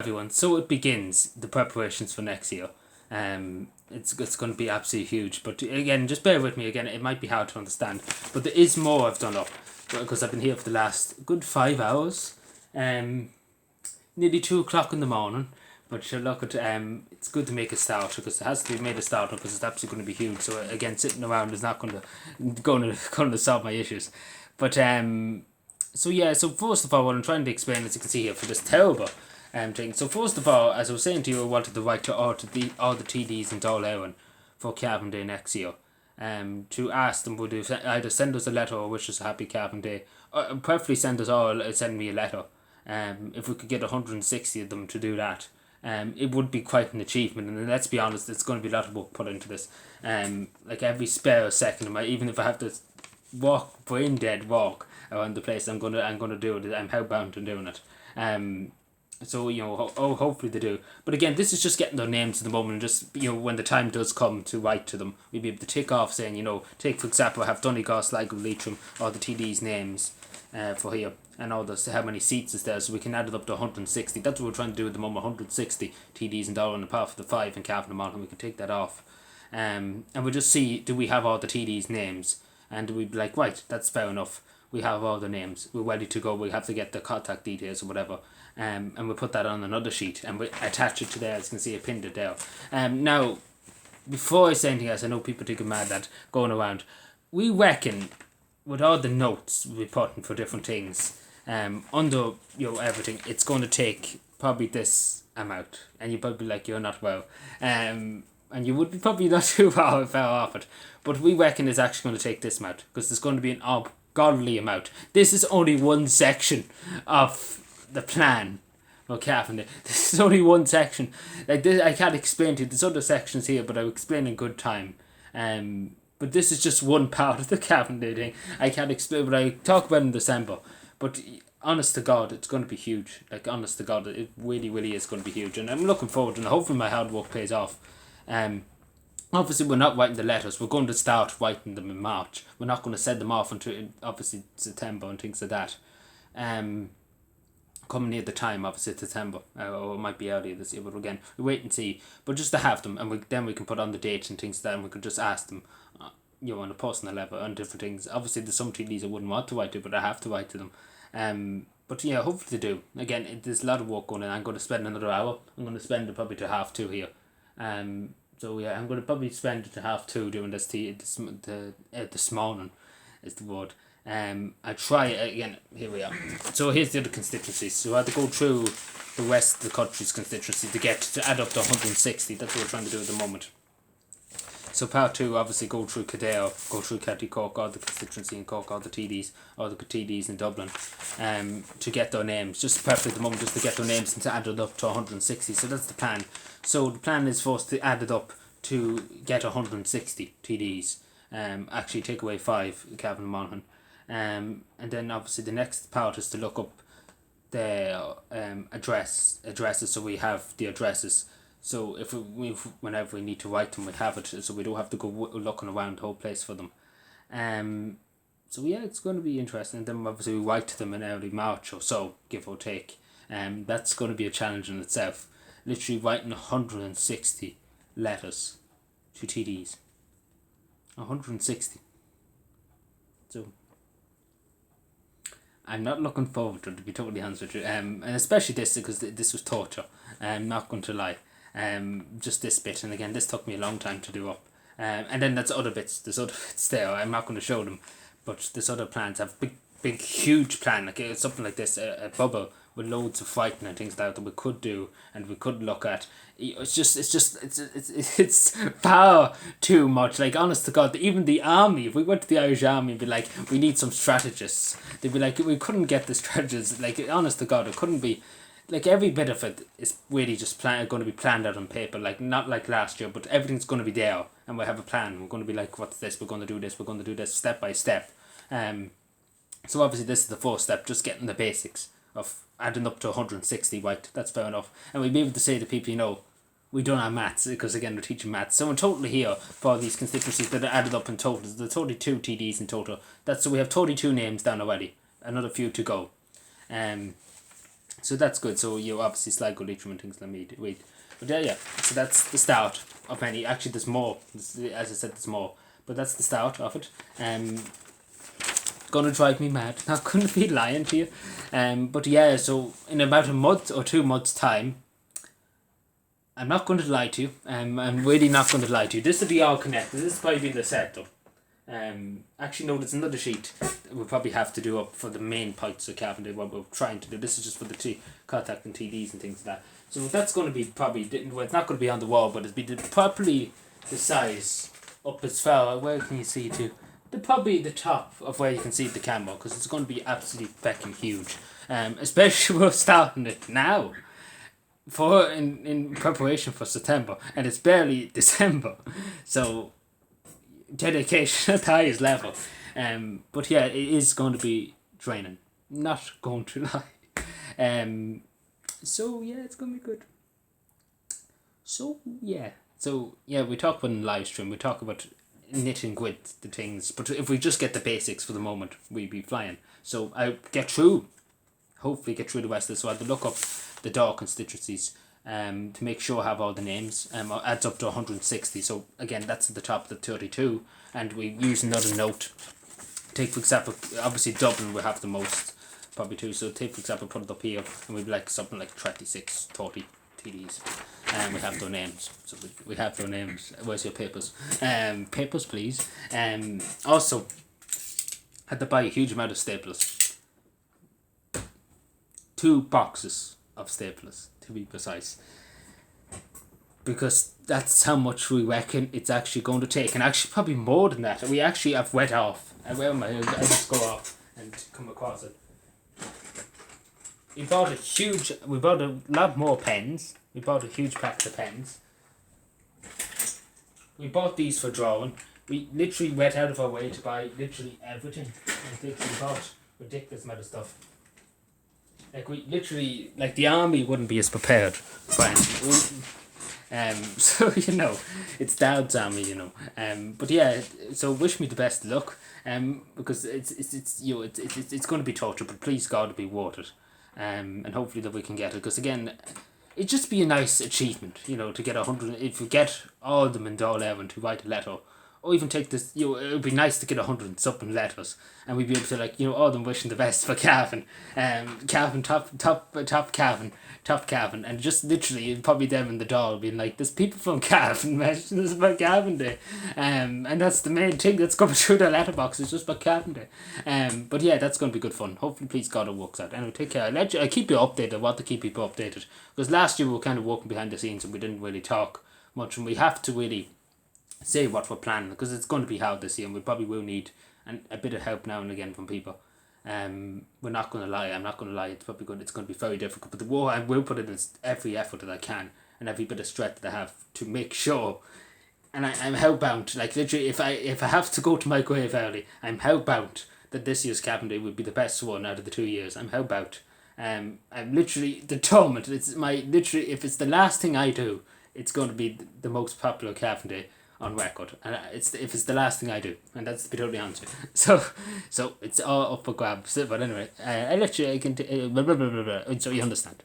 Everyone. So it begins the preparations for next year. It's going to be absolutely huge. But again, just bear with me. Again, it might be hard to understand, but there is more I've done up because I've been here for the last good 5 hours. Nearly 2 o'clock in the morning. But sure, look at it's good to make a start because it has to be made a start because it's absolutely going to be huge. So again, sitting around is not going to solve my issues. But so yeah, so first of all, what I'm trying to explain, as you can see here, for this terrible thing. So first of all, as I was saying to you, I wanted to write to all the TDs in Dáil Éireann for Calvin Day next year. To ask them would they either send us a letter or wish us a happy Calvin Day, or preferably send me a letter. If we could get 160 of them to do that, it would be quite an achievement. And let's be honest, it's going to be a lot of work put into this. Like every spare second, even if I have to brain dead walk around the place, I'm gonna do it. I'm hellbound to doing it. So hopefully they do. But again, this is just getting their names at the moment, and just when the time does come to write to them, we'll be able to tick off saying take for example, I have Donegal, Sligo, Leitrim, all the TDs names for here, and all this how many seats is there, so we can add it up to 160. That's what we're trying to do at the moment. 160 TDs in Dublin, apart from the 5 in Cavan and Monaghan, we can take that off. And we'll just see, do we have all the TDs names, and we'd be like, right, that's fair enough. We have all the names. We're ready to go. We have to get the contact details or whatever. And we'll put that on another sheet and we attach it to there. As you can see, I pinned it there. Now, before I say anything else, I know people think I'm mad that going around. We reckon, with all the notes we're putting for different things, under everything, it's going to take probably this amount. And you're probably like, you're not well. And you would be probably not too far off it. But we reckon it's actually going to take this amount because there's going to be an ungodly amount. This is only one section of the plan for Cavan. This is only one section. Like this, I can't explain to you. There's other sections here, but I'll explain in good time. But this is just one part of the Cavan Day thing. I can't explain, but I talk about it in December. But honest to God, it's going to be huge. Like honest to God, it really, really is going to be huge, and I'm looking forward to it. And hopefully, my hard work pays off. Obviously, we're not writing the letters. We're going to start writing them in March. We're not going to send them off until obviously September and things like that. Coming near the time, obviously September, or it might be earlier this year, but again, we wait and see. But just to have them, and then we can put on the dates and things like that, and we could just ask them, on a personal level, on different things. Obviously, there's some TDs I wouldn't want to write to, but I have to write to them. But yeah, hopefully they do. Again, there's a lot of work going on. I'm going to spend another hour. I'm going to spend it probably to 2:30 here. So yeah, I'm going to probably spend it to 2:30 doing this morning, is the word. I try again. Here we are. So here's the other constituencies. So I had to go through the rest of the country's constituency to add up to 160. That's what we're trying to do at the moment. So part 2, obviously go through Kildare, go through County Cork, all the constituency in Cork, all the TDs, all the TDs in Dublin, to get their names. Just perfect at the moment, just to get their names and to add it up to 160. So that's the plan. So the plan is for us to add it up to get 160 TDs. Actually take away 5, Cavan and Monaghan. And then obviously the next part is to look up their addresses, so we have the addresses. So whenever we need to write them, we have it, so we don't have to go looking around the whole place for them. So yeah, it's going to be interesting. And then obviously we write to them in early March or so, give or take. That's going to be a challenge in itself. Literally writing 160 letters to TDs. 160. So I'm not looking forward to it, to be totally honest with you. And especially this, because this was torture. I'm not going to lie. Just this bit, and again, this took me a long time to do up. And then there's other bits. There's other bits there. I'm not going to show them, but there's other plans. I have big, huge plan. Like something like this, a bubble with loads of fighting and things like that we could do and we could look at. It's far too much. Like honest to God, even the army. If we went to the Irish army and be like, we need some strategists, they'd be like, we couldn't get the strategists. Like honest to God, it couldn't be. Like every bit of it is really just going to be planned out on paper. Like not like last year, but everything's going to be there, and we have a plan. We're going to be like, what's this? We're going to do this. We're going to do this step by step. So obviously this is the first step, just getting the basics of adding up to 160. Right, that's fair enough, and we'll be able to say to people, we done our maths, because again we're teaching maths. So in total here for these constituencies that are added up in total, there's 32 TDs in total. So we have 32 names down already. Another few to go. So that's good. So you obviously Sligo, Leitrim and things like me. Wait, but yeah. So that's the start of many. Actually, there's more. As I said, there's more. But that's the start of it. Gonna drive me mad. Not gonna be lying to you. But yeah. So in about a month or 2 months' time, I'm not going to lie to you. I'm really not going to lie to you. This will be all connected. This is probably been the setup. Actually, no, there's another sheet we'll probably have to do up for the main parts of Carpenter. What we're trying to do. This is just for the contact and TDs and things like that. So that's going to be probably, well, it's not going to be on the wall, but it'll be properly the size up as far. Where can you see to? Probably the top of where you can see the camera, because it's going to be absolutely fucking huge. Especially we're starting it now. In preparation for September, and it's barely December, so dedication at the highest level. But yeah, it is going to be draining. Not going to lie. So yeah, it's going to be good. So yeah, we talk about in live stream. We talk about knitting with the things, but if we just get the basics for the moment, we'd be flying. So I get through. Hopefully, get through the rest of this. So I had to look up the door constituencies to make sure I have all the names. It adds up to 160. So again, that's at the top of the 32. And we use another note. Take for example, obviously Dublin will have the most, probably too. So take for example, put it up here, and we'd like something like 26, 30 TDs. And we have their names. So we have their names. Where's your papers? Papers, please. Also, had to buy a huge amount of staplers. 2 boxes of staplers, to be precise, because that's how much we reckon it's actually going to take, and actually probably more than that. We actually have wet off, and where am I just go off and come across it. We bought a lot more pens. We bought a huge pack of pens. We bought these for drawing. We literally went out of our way to buy literally everything. We bought ridiculous amount of stuff. Like we literally, like the army wouldn't be as prepared for anything. So it's Dowd's army, But yeah, so wish me the best of luck. Because it's going to be torture, but please God, be worth it. And hopefully that we can get it. Because again, it'd just be a nice achievement, to get 100. If we get all of them in Dáil Éireann to write a letter. Or even take this, it would be nice to get 100 something letters, and we'd be able to all of them wishing the best for Cavan, Cavan top Cavan, and just literally probably them in the door being like, there's people from Cavan mentioning this about Cavan Day, and that's the main thing that's coming through the letterbox, is just about Cavan Day, but yeah, that's going to be good fun. Hopefully, please God, it works out. Anyway, take care. I keep you updated. I want to keep people updated, because last year we were kind of working behind the scenes and we didn't really talk much, and we have to really say what we're planning, because it's going to be hard this year, and we probably will need a bit of help now and again from people. We're not going to lie. I'm not going to lie. It's probably going to be very difficult. But I will put in every effort that I can, and every bit of strength that I have to make sure. And I'm hellbound. Like literally, if I have to go to my grave early, I'm hellbound that this year's Cavan Day would be the best one out of the 2 years. I'm hellbound. I'm literally determined. If it's the last thing I do, it's going to be the most popular Cavan Day on record, and if it's the last thing I do, and that's to be totally honest with you. So it's all up for grabs. But anyway, I let you. So you understand.